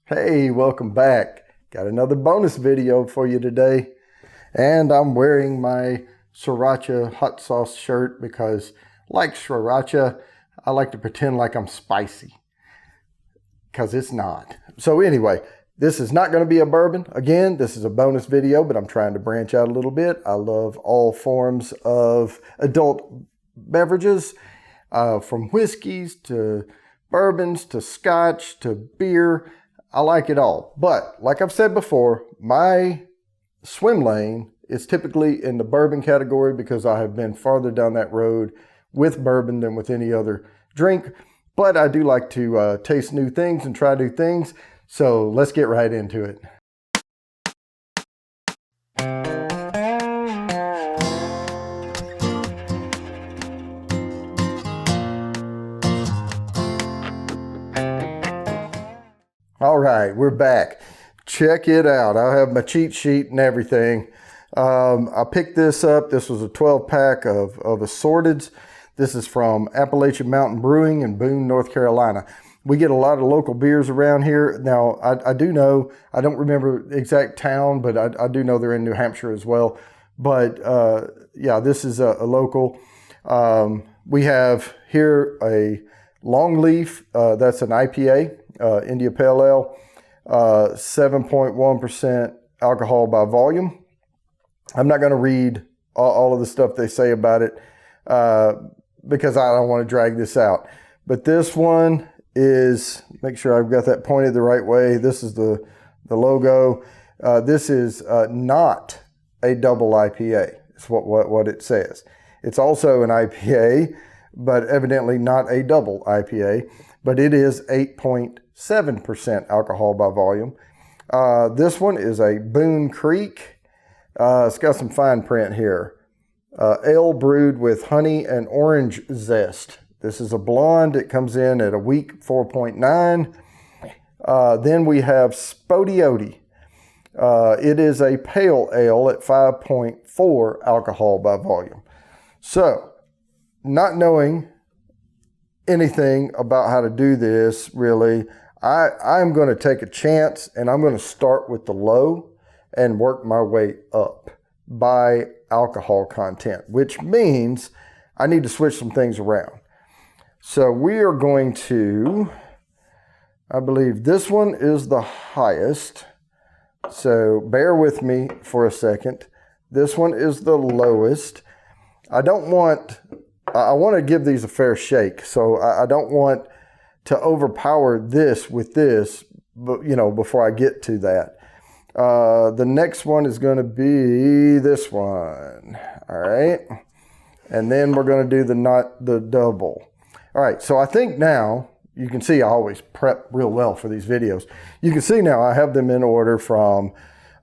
Hey, welcome back. Got another bonus video for you today. And I'm wearing my sriracha hot sauce shirt because, like sriracha, I like to pretend like I'm spicy. Because it's not. So anyway, this is not going to be a bourbon. Again, this is a bonus video, but I'm trying to branch out a little bit. I love all forms of adult beverages, from whiskeys to bourbons to scotch to beer. I like it all. But like I've said before, my swim lane is typically in the bourbon category because I have been farther down that road with bourbon than with any other drink. But I do like to taste new things and try new things. So let's get right into it. All right, we're back. Check it out. I have my cheat sheet and everything. I picked this up. This was a 12-pack of assorteds. This is from Appalachian Mountain Brewing in Boone, North Carolina. We get a lot of local beers around here. Now, I do know, I don't remember the exact town, but I do know they're in New Hampshire as well. But yeah, this is a local. We have here a Longleaf. That's an IPA. India Pale Ale, 7.1% alcohol by volume. I'm not going to read all of the stuff they say about it because I don't want to drag this out. But this one is, make sure I've got that pointed the right way. This is the logo. This is not a double IPA. It's what it says. It's also an IPA, but evidently not a double IPA. But it is 8.7% alcohol by volume. This one is a Boone Creek. It's got some fine print here. Ale brewed with honey and orange zest. This is a blonde. It comes in at a weak 4.9. Then we have Spodioti. It is a pale ale at 5.4 alcohol by volume. So, not knowing anything about how to do this, really, I'm going to take a chance and I'm going to start with the low and work my way up by alcohol content, which means I need to switch some things around. So we are going to, I believe this one is the highest. So bear with me for a second. This one is the lowest. I want to give these a fair shake. So I don't want to overpower this with this, but before I get to that. The next one is going to be this one. All right. And then we're going to do the double. All right. So I think now you can see I always prep real well for these videos. You can see now I have them in order from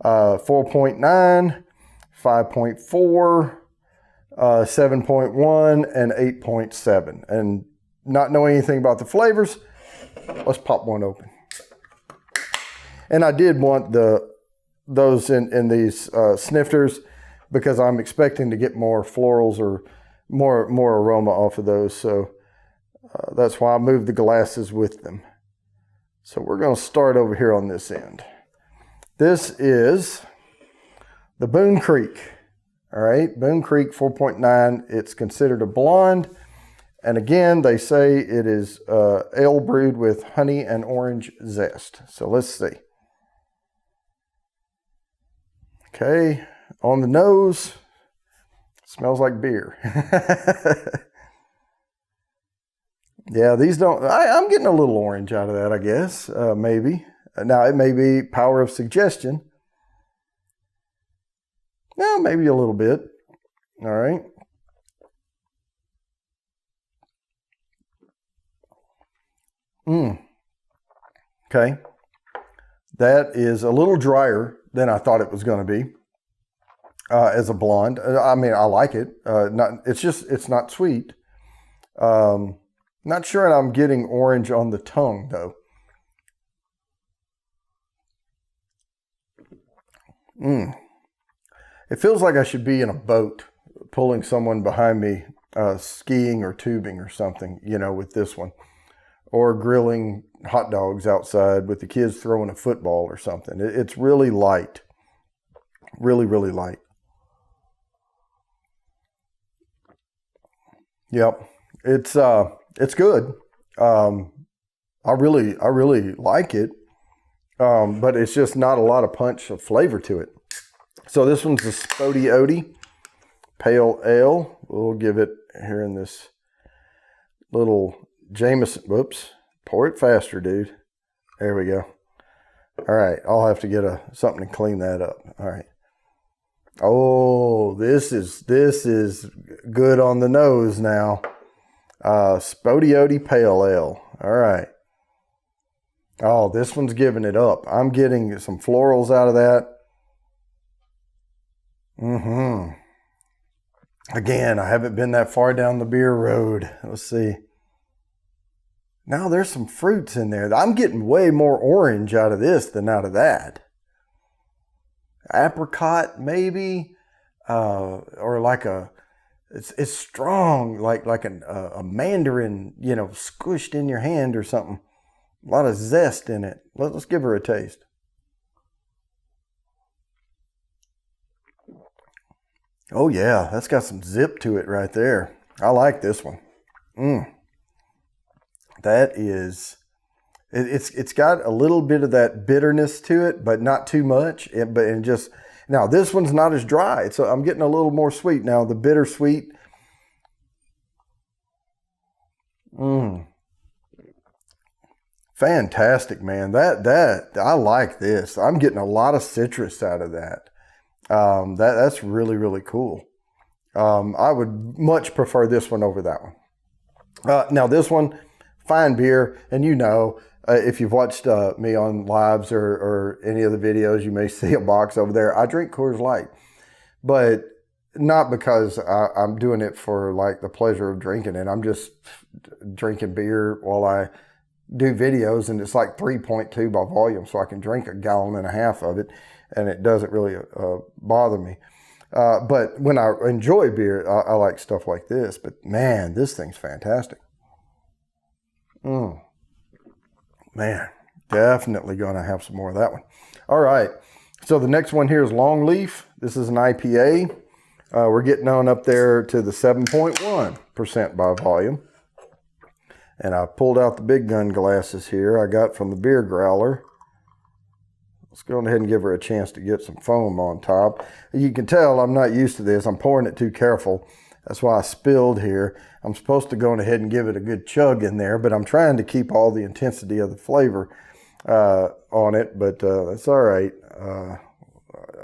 4.9, 5.4, 7.1 and 8.7. And not knowing anything about the flavors, let's pop one open. And I did want those in these snifters because I'm expecting to get more florals or more aroma off of those. So that's why I moved the glasses with them. So we're going to start over here on this end. This is the Boone Creek. All right, Boone Creek 4.9. It's considered a blonde. And again, they say it is ale brewed with honey and orange zest. So let's see. Okay, on the nose, smells like beer. Yeah, these don't, I'm getting a little orange out of that, I guess, maybe. Now, it may be power of suggestion. No, maybe a little bit. All right. Okay. That is a little drier than I thought it was going to be as a blonde. I mean, I like it. It's not sweet. Not sure I'm getting orange on the tongue, though. It feels like I should be in a boat pulling someone behind me skiing or tubing or something, with this one. Or grilling hot dogs outside with the kids throwing a football or something. It's really light. Really, really light. Yep. It's good. I really like it. But it's just not a lot of punch of flavor to it. So this one's the Bourbon Pale Ale. We'll give it here in this little Jameson. Whoops. Pour it faster, dude. There we go. All right. I'll have to get something to clean that up. All right. Oh, this is good on the nose now. Bourbon Pale Ale. All right. Oh, this one's giving it up. I'm getting some florals out of that. Again, I haven't been that far down the beer road. Let's see. Now there's some fruits in there. I'm getting way more orange out of this than out of that. Apricot, maybe, or like it's strong, like a mandarin, squished in your hand or something. A lot of zest in it. Let's give her a taste. Oh yeah, that's got some zip to it right there. I like this one. That is, it's got a little bit of that bitterness to it, but not too much. Now this one's not as dry, so I'm getting a little more sweet now. The bittersweet. Fantastic, man. That I like this. I'm getting a lot of citrus out of that. That's really, really cool. I would much prefer this one over that one. Now this one, fine beer, and if you've watched me on lives or any of the videos, you may see a box over there. I drink Coors Light, but not because I'm doing it for like the pleasure of drinking it. I'm just drinking beer while I do videos, and it's like 3.2 by volume, so I can drink 1.5 gallons of it, and it doesn't really bother me. But when I enjoy beer, I like stuff like this. But man, this thing's fantastic. Man, definitely going to have some more of that one. All right, so the next one here is Longleaf. This is an IPA. We're getting on up there to the 7.1% by volume. And I pulled out the big gun glasses here I got from the beer growler. Let's go ahead and give her a chance to get some foam on top. You can tell I'm not used to this. I'm pouring it too careful. That's why I spilled here. I'm supposed to go ahead and give it a good chug in there, but I'm trying to keep all the intensity of the flavor on it, but that's all right.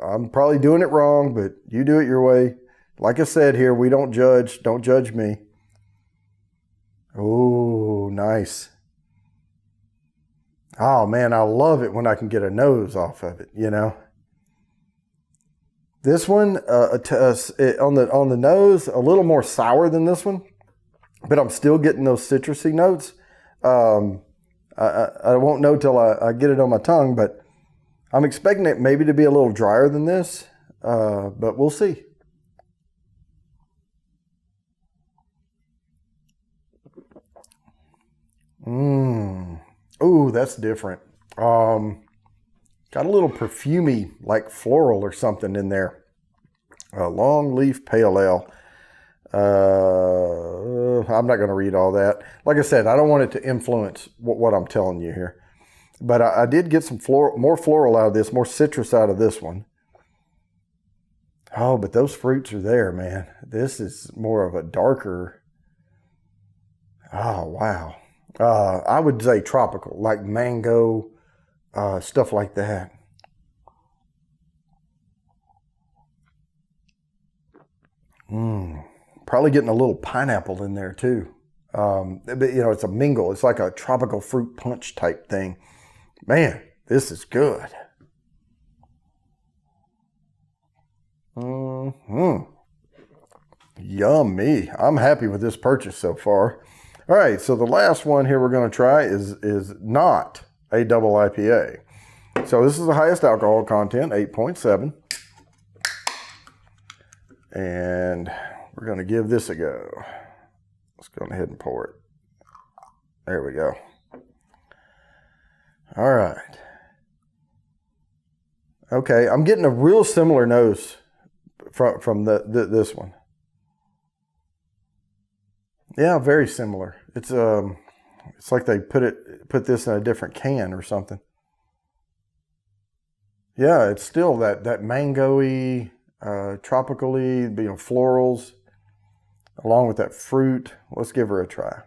I'm probably doing it wrong, but you do it your way. Like I said here, we don't judge. Don't judge me. Oh, nice. Oh man, I love it when I can get a nose off of it, This one, on the nose, a little more sour than this one, but I'm still getting those citrusy notes. I won't know till I get it on my tongue, but I'm expecting it maybe to be a little drier than this, but we'll see. Ooh, that's different. Got a little perfumey, like floral or something in there. Longleaf Pale Ale. I'm not going to read all that. Like I said, I don't want it to influence what I'm telling you here. But I did get some more floral out of this, more citrus out of this one. Oh, but those fruits are there, man. This is more of a darker. Oh, wow. I would say tropical, like mango, stuff like that. Probably getting a little pineapple in there too. But it's a mingle. It's like a tropical fruit punch type thing. Man, this is good. Yummy. I'm happy with this purchase so far. All right, so the last one here we're going to try is not a double IPA. So this is the highest alcohol content, 8.7. And we're going to give this a go. Let's go ahead and pour it. There we go. All right. Okay, I'm getting a real similar nose from this one. Yeah, very similar. It's like they put this in a different can or something. Yeah, it's still that mango-y, tropically, florals, along with that fruit. Let's give her a try.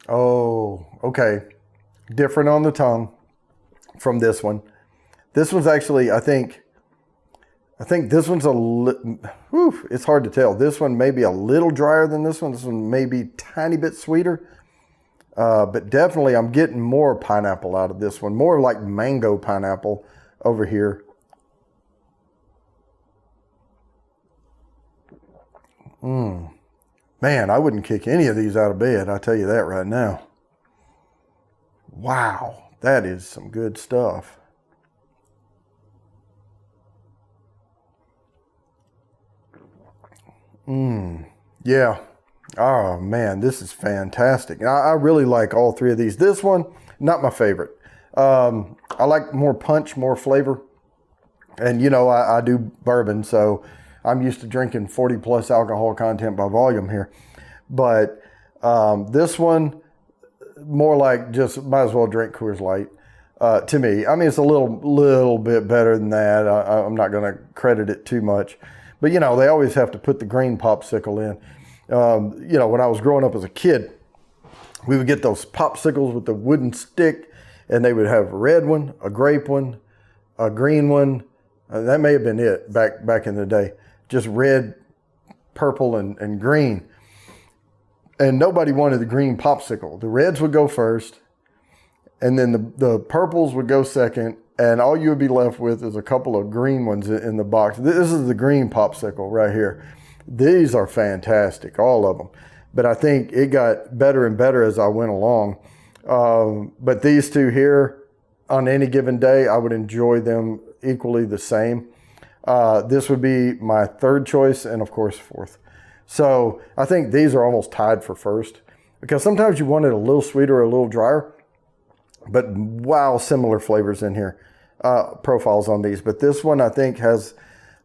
Oh, okay. Different on the tongue from this one. This one's actually, I think this one's it's hard to tell. This one may be a little drier than this one. This one may be a tiny bit sweeter. But definitely I'm getting more pineapple out of this one. More like mango pineapple over here. Man, I wouldn't kick any of these out of bed. I'll tell you that right now. Wow, that is some good stuff. Yeah. Oh man, this is fantastic. I really like all three of these. This one, not my favorite. I like more punch, more flavor. And you know, I do bourbon, so I'm used to drinking 40 plus alcohol content by volume here. But this one, more like just might as well drink Coors Light to me. I mean, it's a little bit better than that. I'm not going to credit it too much. But you know, they always have to put the green popsicle in. You know, when I was growing up as a kid, we would get those popsicles with the wooden stick, and they would have a red one, a grape one, a green one. That may have been it back in the day. Just red, purple, and green. And nobody wanted the green popsicle. The reds would go first, and then the purples would go second, and all you would be left with is a couple of green ones in the box. This is the green popsicle right here. These are fantastic, all of them. But I think it got better and better as I went along. But these two here, on any given day, I would enjoy them equally the same. This would be my third choice, and of course, fourth. So I think these are almost tied for first, because sometimes you want it a little sweeter or a little drier. But wow, similar flavors in here, profiles on these. But this one I think has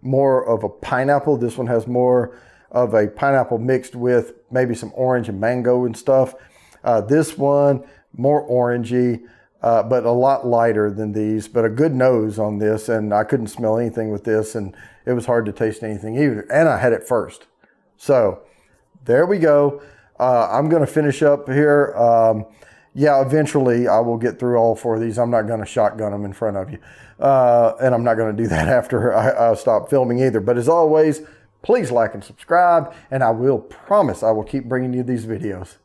more of a pineapple. This one has more of a pineapple mixed with maybe some orange and mango and stuff. This one, more orangey, but a lot lighter than these, but a good nose on this. And I couldn't smell anything with this, and it was hard to taste anything either. And I had it first. So there we go. I'm going to finish up here. Yeah, eventually I will get through all four of these. I'm not going to shotgun them in front of you. And I'm not going to do that after I stop filming either. But as always, please like and subscribe, and I will promise I will keep bringing you these videos.